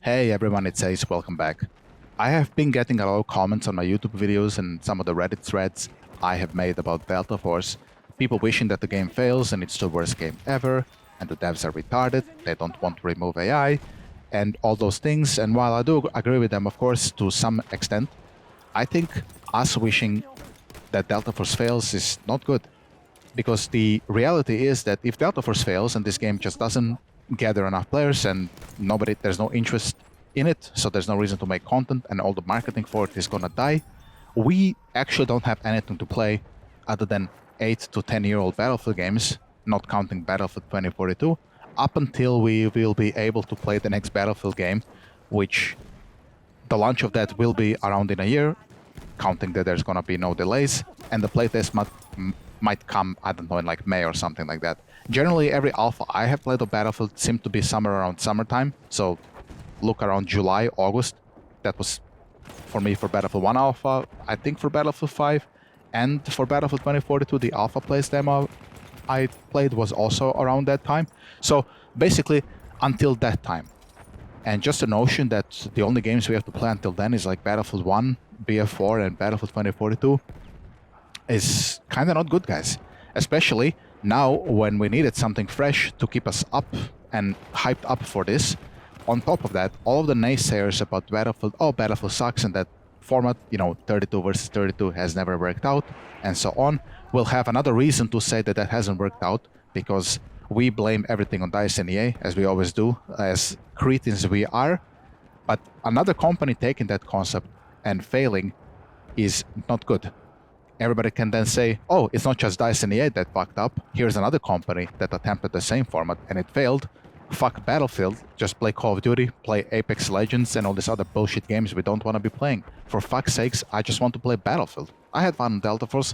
Hey everyone, it's Ace, welcome back. I have been getting a lot of comments on my YouTube videos and some of the Reddit threads I have made about Delta Force. People wishing that the game fails and it's the worst game ever, and the devs are retarded, they don't want to remove AI, and all those things. And while I do agree with them, of course, to some extent, I think us wishing that Delta Force fails is not good. Because the reality is that if Delta Force fails and this game just doesn't gather enough players and there's no interest in it, so there's no reason to make content and all the marketing for it is gonna die, we actually don't have anything to play other than 8 to 10-year-old Battlefield games, not counting Battlefield 2042, up until we will be able to play the next Battlefield game, which the launch of that will be around in a year, counting that there's gonna be no delays, and the playtest might come, I don't know, in like May or something like that. Generally, every alpha I have played of Battlefield seemed to be somewhere around summertime, so look around July, August. That was for me for Battlefield 1 alpha, I think for Battlefield 5, and for Battlefield 2042, the alpha plays demo I played was also around that time. So basically, until that time. And just the notion that the only games we have to play until then is like Battlefield 1, BF4, and Battlefield 2042 is kind of not good, guys. Especially now when we needed something fresh to keep us up and hyped up for this. On top of that, all of the naysayers about Battlefield, oh, Battlefield sucks and that format, 32 versus 32 has never worked out, and so on, will have another reason to say that that hasn't worked out, because we blame everything on DICE and EA, as we always do, as cretins we are. But another company taking that concept and failing is not good. Everybody can then say, oh, it's not just DICE and EA that fucked up. Here's another company that attempted the same format and it failed. Fuck Battlefield, just play Call of Duty, play Apex Legends and all these other bullshit games we don't want to be playing. For fuck's sakes, I just want to play Battlefield. I had fun on Delta Force,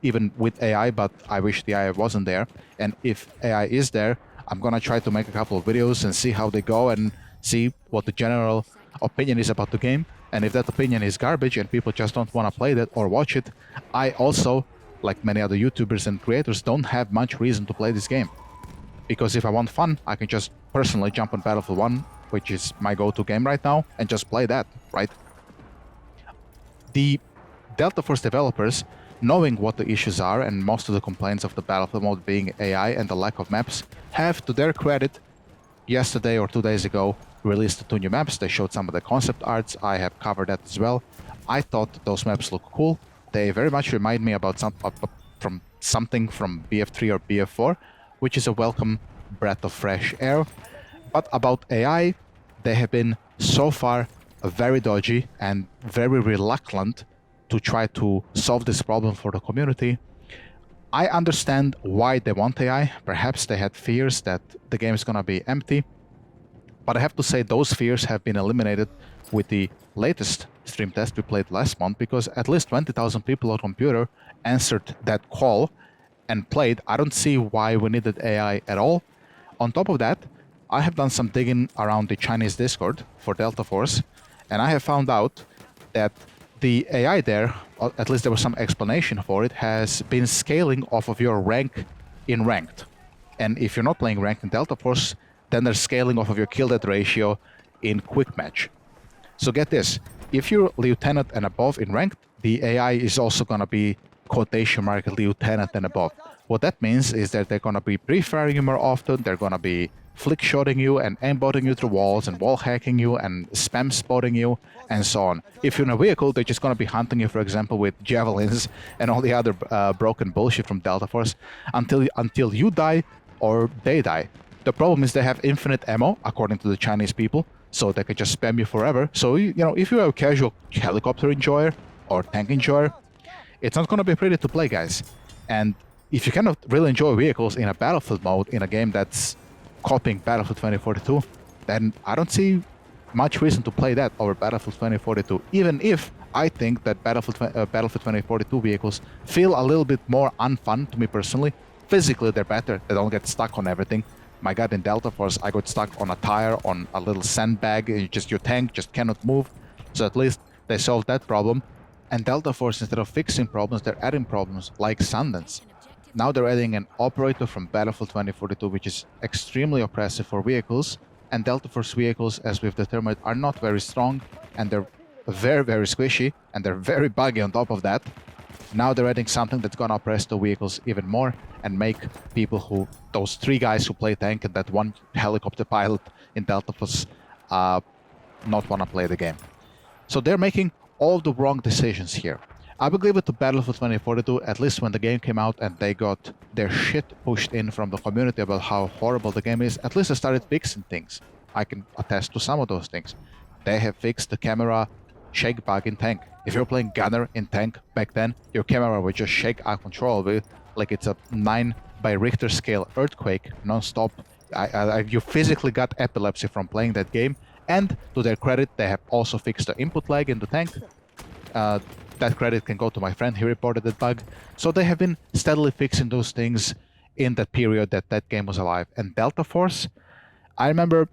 even with AI, but I wish the AI wasn't there. And if AI is there, I'm gonna try to make a couple of videos and see how they go and see what the general opinion is about the game. And if that opinion is garbage and people just don't want to play that or watch it, I also, like many other YouTubers and creators, don't have much reason to play this game. Because if I want fun, I can just personally jump on Battlefield 1, which is my go-to game right now, and just play that, right? The Delta Force developers, knowing what the issues are and most of the complaints of the Battlefield mode being AI and the lack of maps, have, to their credit, yesterday or 2 days ago, released 2 new maps. They showed some of the concept arts. I have covered that as well. I thought those maps look cool. They very much remind me about something from BF3 or BF4, which is a welcome breath of fresh air. But about AI, they have been so far very dodgy and very reluctant to try to solve this problem for the community. I understand why they want AI. Perhaps they had fears that the game is gonna be empty. But I have to say those fears have been eliminated with the latest stream test we played last month, because at least 20,000 people on computer answered that call and played. I don't see why we needed AI at all. On top of that, I have done some digging around the Chinese Discord for Delta Force, and I have found out that the AI there, or at least there was some explanation for it, has been scaling off of your rank in ranked. And if you're not playing ranked in Delta Force, then they're scaling off of your kill death ratio in quick match. So get this, if you're lieutenant and above in ranked, the AI is also gonna be quotation mark lieutenant and above. What that means is that they're gonna be pre-firing you more often, they're gonna be flick shotting you and aimbotting you through walls and wall hacking you and spam spotting you and so on. If you're in a vehicle, they're just gonna be hunting you, for example, with javelins and all the other broken bullshit from Delta Force until you die or they die. The problem is they have infinite ammo, according to the Chinese people, so they can just spam you forever. So, if you're a casual helicopter enjoyer or tank enjoyer, it's not going to be pretty to play, guys. And if you cannot really enjoy vehicles in a Battlefield mode, in a game that's copying Battlefield 2042, then I don't see much reason to play that over Battlefield 2042, even if I think that Battlefield 2042 vehicles feel a little bit more unfun to me personally. Physically, they're better. They don't get stuck on everything. My god, in Delta Force, I got stuck on a tire, on a little sandbag, and your tank just cannot move. So at least they solved that problem. And Delta Force, instead of fixing problems, they're adding problems, like Sundance. Now they're adding an operator from Battlefield 2042, which is extremely oppressive for vehicles, and Delta Force vehicles, as we've determined, are not very strong, and they're very, very squishy, and they're very buggy on top of that. Now they're adding something that's gonna oppress the vehicles even more and make people who, those 3 guys who play tank and that 1 helicopter pilot in Delta Force, not wanna play the game. So they're making all the wrong decisions here. I will give it to Battelfield 2042, at least when the game came out and they got their shit pushed in from the community about how horrible the game is, at least they started fixing things. I can attest to some of those things. They have fixed the camera shake bug in tank. If you're playing gunner in tank back then, your camera would just shake uncontrollably, like it's a 9 by Richter scale earthquake non-stop. You physically got epilepsy from playing that game. And to their credit, they have also fixed the input lag in the tank. That credit can go to my friend, he reported that bug. So they have been steadily fixing those things in that period that that game was alive. And Delta Force, I remember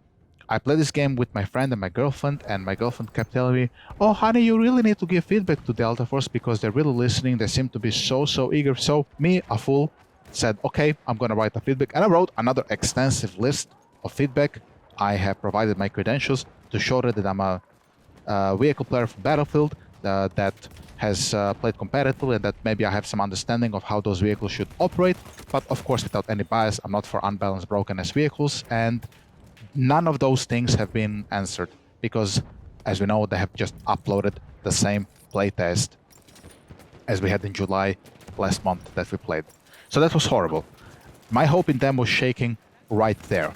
I played this game with my friend and my girlfriend kept telling me, oh honey, you really need to give feedback to Delta Force because they're really listening, they seem to be so eager. So me, a fool, said, okay, I'm gonna write a feedback. And I wrote another extensive list of feedback. I have provided my credentials to show that I'm a vehicle player from Battlefield that has played competitively and that maybe I have some understanding of how those vehicles should operate, but of course without any bias. I'm not for unbalanced, broken-ass vehicles, and none of those things have been answered because, as we know, they have just uploaded the same playtest as we had in July last month that we played. So that was horrible. My hope in them was shaking right there.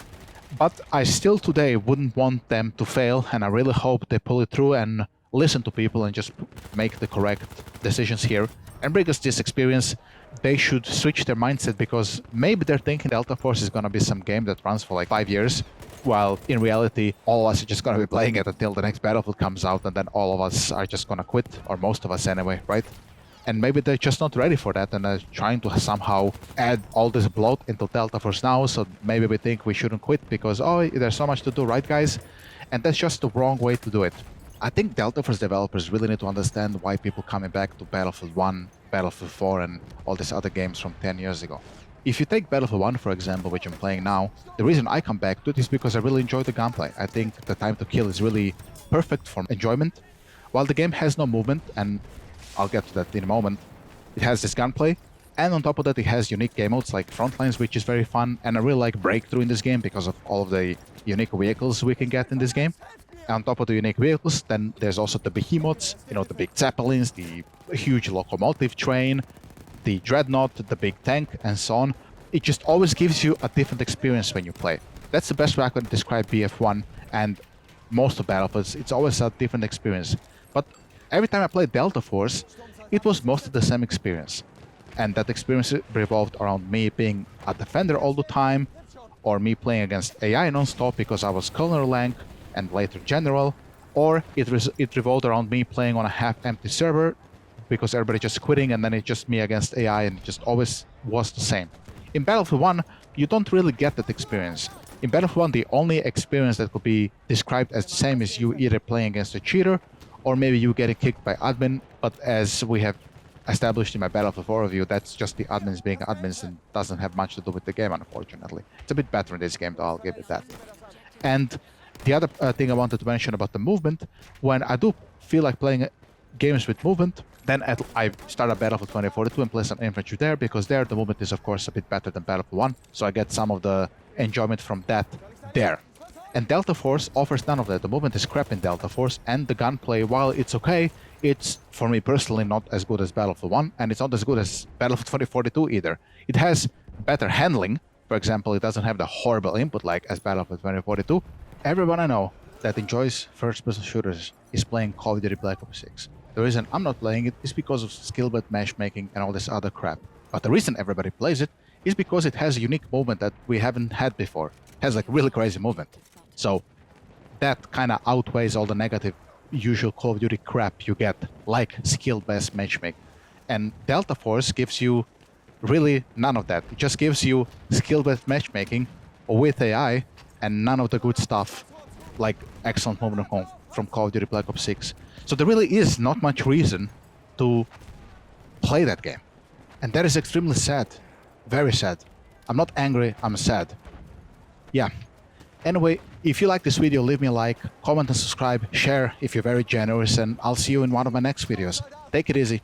But I still today wouldn't want them to fail, and I really hope they pull it through and listen to people and just make the correct decisions here and bring us this experience. They should switch their mindset because maybe they're thinking Delta Force is gonna be some game that runs for like 5 years, while in reality all of us are just gonna be playing it until the next Battlefield comes out, and then all of us are just gonna quit, or most of us anyway, right? And maybe they're just not ready for that and are trying to somehow add all this bloat into Delta Force now, so maybe we think we shouldn't quit because, oh, there's so much to do, right guys? And that's just the wrong way to do it. I think Delta Force developers really need to understand why people coming back to Battlefield 1, Battlefield 4 and all these other games from 10 years ago. If you take Battlefield 1, for example, which I'm playing now, the reason I come back to it is because I really enjoy the gunplay. I think the time to kill is really perfect for enjoyment. While the game has no movement, and I'll get to that in a moment, it has this gunplay, and on top of that it has unique game modes like Frontlines, which is very fun, and I really like Breakthrough in this game because of all of the unique vehicles we can get in this game. And on top of the unique vehicles, then there's also the behemoths, you know, the big Zeppelins, the huge locomotive train, the Dreadnought, the big tank, and so on. It just always gives you a different experience when you play. That's the best way I can describe BF1 and most of Battlefields. It's always a different experience. But every time I played Delta Force, it was mostly the same experience. And that experience revolved around me being a defender all the time, or me playing against AI non-stop because I was Colonel rank and later General, or it revolved around me playing on a half-empty server because everybody just quitting and then it's just me against AI, and it just always was the same. In Battlefield 1, you don't really get that experience. In Battlefield 1, the only experience that could be described as the same is you either playing against a cheater or maybe you getting kicked by admin, but as we have established in my Battlefield 4 review, that's just the admins being admins and doesn't have much to do with the game, unfortunately. It's a bit better in this game, though, I'll give it that. And the other thing I wanted to mention about the movement, when I do feel like playing games with movement, then I start a Battlefield 2042 and play some infantry there, because there the movement is of course a bit better than Battlefield 1, so I get some of the enjoyment from that there. And Delta Force offers none of that. The movement is crap in Delta Force, and the gunplay, while it's okay, it's, for me personally, not as good as Battlefield 1, and it's not as good as Battlefield 2042 either. It has better handling. For example, it doesn't have the horrible input lag as Battlefield 2042. Everyone I know that enjoys first-person shooters is playing Call of Duty Black Ops 6. The reason I'm not playing it is because of skill-based matchmaking and all this other crap. But the reason everybody plays it is because it has a unique movement that we haven't had before. It has like really crazy movement. So that kind of outweighs all the negative usual Call of Duty crap you get, like skill-based matchmaking. And Delta Force gives you really none of that. It just gives you skill-based matchmaking with AI and none of the good stuff like excellent movement from Call of Duty Black Ops 6. So there really is not much reason to play that game. And that is extremely sad. Very sad. I'm not angry, I'm sad. Yeah. Anyway, If you like this video, leave me a like, comment and subscribe, share if you're very generous, and I'll see you in one of my next videos. Take it easy.